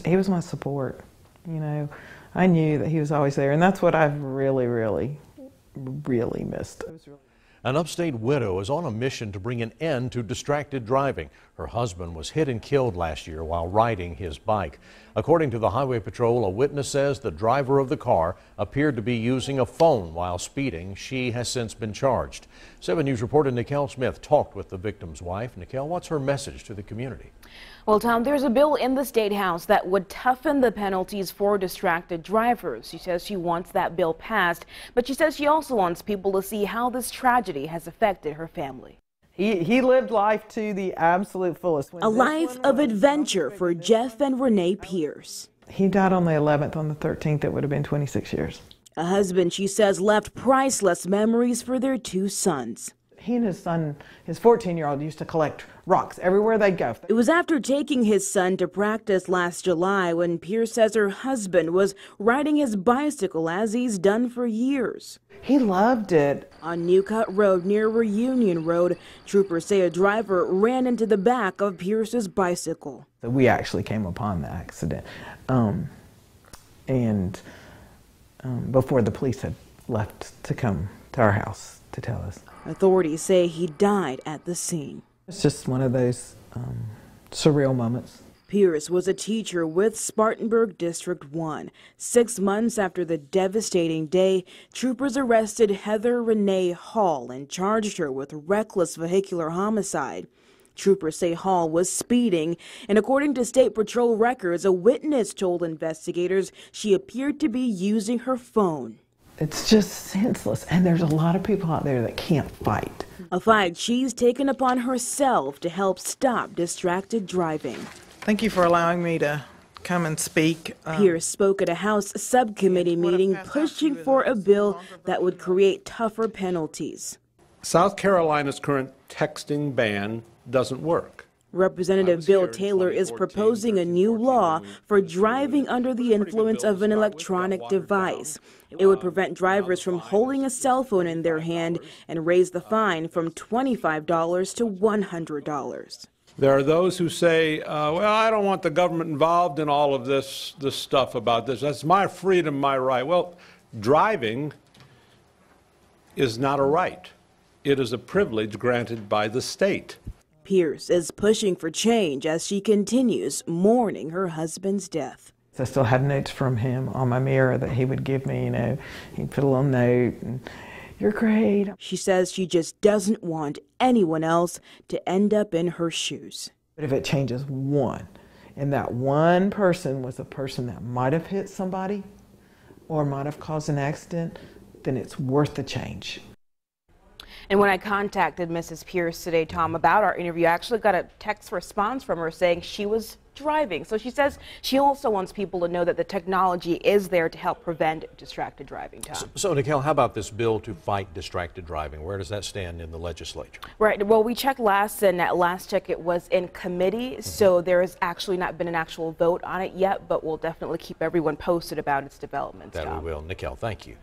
he was my support. You know, I knew that he was always there, and that's what I've really, really, really missed. An Upstate widow is on a mission to bring an end to distracted driving. Her husband was hit and killed last year while riding his bike. According to the Highway Patrol, a witness says the driver of the car appeared to be using a phone while speeding. She has since been charged. 7 News reporter Nicole Smith talked with the victim's wife. Nicole, what's her message to the community? Well, Tom, there's a bill in the State House that would toughen the penalties for distracted drivers. She says she wants that bill passed, but she says she also wants people to see how this tragedy has affected her family. He lived life to the absolute fullest. A life of adventure for Jeff and Renee Pierce. He died on the 11th. On the 13th, it would have been 26 years. A husband, she says, left priceless memories for their 2 sons. He and his son, his 14-year-old, used to collect rocks everywhere they'd go. It was after taking his son to practice last July when Pierce says her husband was riding his bicycle as he's done for years. He loved it. On New Cut Road near Reunion Road, troopers say a driver ran into the back of Pierce's bicycle. We actually came upon the accident, before the police had left to come to our house to tell us. Authorities say he died at the scene. It's just one of those surreal moments. Pierce was a teacher with Spartanburg District 1. 6 months after the devastating day, troopers arrested Heather Renee Hall and charged her with reckless vehicular homicide. Troopers say Hall was speeding, and according to State Patrol records, a witness told investigators she appeared to be using her phone. It's just senseless, and there's a lot of people out there that can't fight. A fight she's taken upon herself to help stop distracted driving. Thank you for allowing me to come and speak. Pierce spoke at a House subcommittee meeting pushing for a bill that would create tougher penalties. South Carolina's current texting ban doesn't work. Representative Bill Taylor is proposing a new law for driving under the influence of an electronic device. It would prevent drivers from holding a cell phone in their hand and raise the fine from $25 to $100. There are those who say, well, I don't want the government involved in all of this stuff about this. That's my freedom, my right. Well, driving is not a right. It is a privilege granted by the state. Pierce is pushing for change as she continues mourning her husband's death. I still have notes from him on my mirror that he would give me, you know. He'd put a little note, and you're great. She says she just doesn't want anyone else to end up in her shoes. But if it changes one, and that one person was a person that might have hit somebody or might have caused an accident, then it's worth the change. And when I contacted Mrs. Pierce today, Tom, about our interview, I actually got a text response from her saying she was driving. So she says she also wants people to know that the technology is there to help prevent distracted driving, Tom. So Nicole, how about this bill to fight distracted driving? Where does that stand in the legislature? Right. Well, we checked last, and at last check it was in committee. So there has actually not been an actual vote on it yet, but we'll definitely keep everyone posted about its developments, That Tom. we will. Nicole, thank you.